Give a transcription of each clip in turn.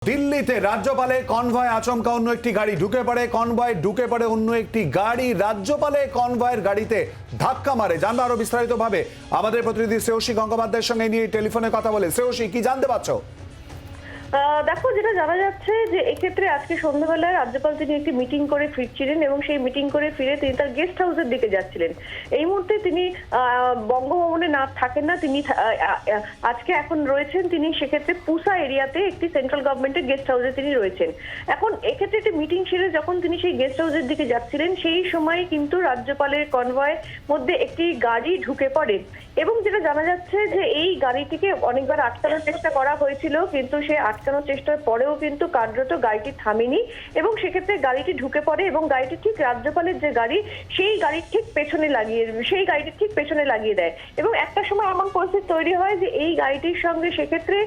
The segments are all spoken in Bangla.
দিল্লিতে রাজ্যপালের কনভয় আচমকা অন্য একটি গাড়ি ঢুকে পড়ে অন্য একটি গাড়ি রাজ্যপালের কনভয়ের গাড়িতে ধাক্কা মারে। জানবো আরো বিস্তারিত ভাবে আমাদের প্রতিনিধি শ্রেয়সী গঙ্গোপাধ্যায়ের সঙ্গে নিয়ে টেলিফোনে কথা বলে। শ্রেয়সী, কি জানতে পারছো? দেখো, যেটা জানা যাচ্ছে যে এক্ষেত্রে আজকে সন্ধ্যাবেলায় রাজ্যপাল তিনি একটি মিটিং করে ফিরছিলেন এবং সেই মিটিং করে ফিরে তিনি তার গেস্ট হাউসের দিকে যাচ্ছিলেন। এই মুহূর্তে তিনি বঙ্গভবনে না থাকেন না, তিনি আজকে এখন রয়েছেন তিনি সেক্ষেত্রে পুসা এরিয়াতে একটি সেন্ট্রাল গভর্নমেন্টের গেস্ট হাউসে তিনি রয়েছেন। এখন এক্ষেত্রে একটি মিটিং সেরে যখন তিনি সেই গেস্ট হাউসের দিকে যাচ্ছিলেন সেই সময় কিন্তু রাজ্যপালের কনভয়ের মধ্যে একটি গাড়ি ঢুকে পড়ে এবং যেটা জানা যাচ্ছে যে এই গাড়িটিকে অনেকবার আটকানোর চেষ্টা করা হয়েছিল, কিন্তু সে আটকানোর চেষ্টার পরেও কিন্তু কার্যত গাড়িটি থামেনি এবং সেক্ষেত্রে গাড়িটি ঢুকে পড়ে এবং গাড়িটি ঠিক রাজ্যপালের যে গাড়ি সেই গাড়ির ঠিক পেছনে লাগিয়ে দেয় এবং একটা সময় এমন পরিস্থিতি তৈরি হয় যে এই গাড়িটির সঙ্গে সেক্ষেত্রে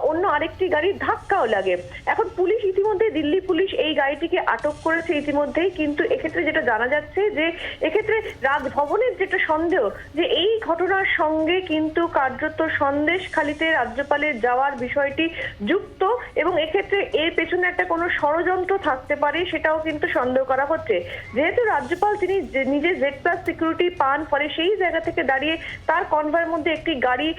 অন্য আরেকটি গাড়ির ধাক্কাও লাগে। এখন পুলিশ ইতিমধ্যে, দিল্লি পুলিশ এই গাড়িটিকে আটক করেছে ইতিমধ্যেই, কিন্তু এক্ষেত্রে যেটা জানা যাচ্ছে যে এক্ষেত্রে রাজভবনের যেটা সন্দেহ যে এই ঘটনার সঙ্গে কিন্তু কার্যত সন্দেশখালিতে রাজ্যপালের যাওয়ার বিষয়টি যুক্ত এবং এক্ষেত্রে এর পেছনে একটা কোনো ষড়যন্ত্র থাকতে পারে সেটাও কিন্তু সন্দেহ করা হচ্ছে। যেহেতু রাজ্যপাল তিনি নিজে Z+ সিকিউরিটি পান, ফলে সেই জায়গা থেকে দাঁড়িয়ে তার কনভয়ের মধ্যে একটি গাড়ি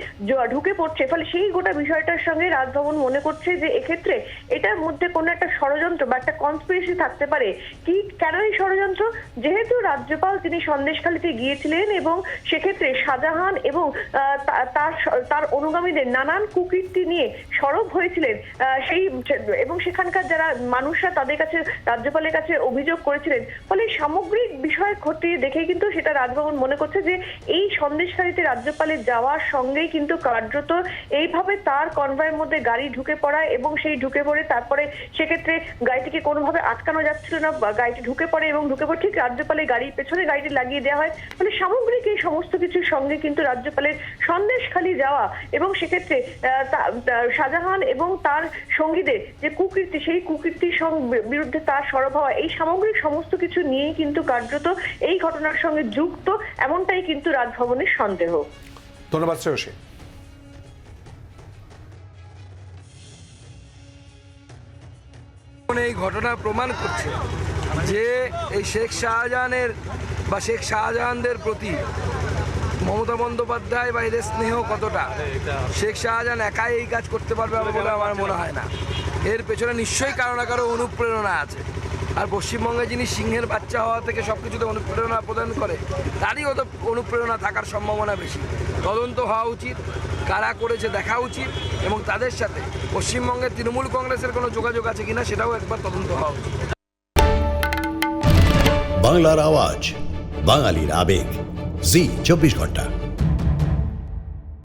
ঢুকে পড়ছে, ফলে সেই গোটা বিষয়টার সঙ্গে রাজভবন মনে করছে যে এক্ষেত্রে এটার মধ্যে কোনো একটা ষড়যন্ত্র বা একটা কনস্পিরেসি থাকতে পারে। কি, কেন এই ষড়যন্ত্র? যেহেতু রাজ্যপাল তিনি সন্দেশখালিতে গিয়েছিলেন এবং সেক্ষেত্রে শাহজাহান এবং তার অনুগামীদের নানান কুকীর্তি নিয়ে সরব হয়েছিলেন সেই এবং সেখানকার যারা মানুষরা তাদের কাছে রাজ্যপালের কাছে অভিযোগ করেছিলেন, ফলে সামগ্রিক বিষয় খতিয়ে দেখে কিন্তু সেটা রাজভবন মনে করছে যে এই সন্দেশখালিতে রাজ্যপালের যাওয়ার সঙ্গেই কিন্তু কার্যত এইভাবে তার কনভয়ের মধ্যে গাড়ি ঢুকে পড়া এবং সেই ঢুকে পড়ে তারপরে সেক্ষেত্রে গাড়িটিকে কোনোভাবে আটকানো যাচ্ছিল না, গাড়িটি ঢুকে পড়ে এবং ঢুকে পড়ে ঠিক রাজ্যপালের গাড়ির পেছনে গাড়িটি লাগিয়ে দেওয়া হয়। ফলে সামগ্রিক এই সমস্ত কিছুর সঙ্গে কিন্তু রাজ্যপালের সন্দেশখালি যাওয়া এবং সেক্ষেত্রে শাহজাহান এবং তার সঙ্গীদের যে কুকীর্তি সেই কুকীর্তির বিরুদ্ধে তার সরব হওয়া, এই সামগ্রিক সমস্ত কিছু নিয়েই কিন্তু কার্যত এই ঘটনার সঙ্গে যুক্ত, এমনটাই কিন্তু রাজভবনের সন্দেহ। ধন্যবাদ শ্রেয়সী। এই ঘটনা প্রমাণ করছে যে এই শেখ শাহজাহানদের প্রতি মমতা বন্দ্যোপাধ্যায় বা এদের স্নেহ কতটা। শেখ শাহজাহান একাই এই কাজ করতে পারবে বলে আমার মনে হয় না, এর পেছনে নিশ্চয়ই কারো না কারো অনুপ্রেরণা আছে। আর পশ্চিমবঙ্গে যিনি সিংহের বাচ্চা হওয়া থেকে সব কিছুতে অনুপ্রেরণা প্রদান করে, তারই হয়তো অনুপ্রেরণা থাকার সম্ভাবনা বেশি। তদন্ত হওয়া উচিত, কারা করেছে দেখা উচিত এবং তাদের সাথে পশ্চিমবঙ্গের তৃণমূল কংগ্রেসের কোনো যোগাযোগ আছে কিনা সেটাও একবার তদন্ত হওয়া উচিত। বাংলার আওয়াজ, বাঙালির আবেগ, জি 24 ঘন্টা।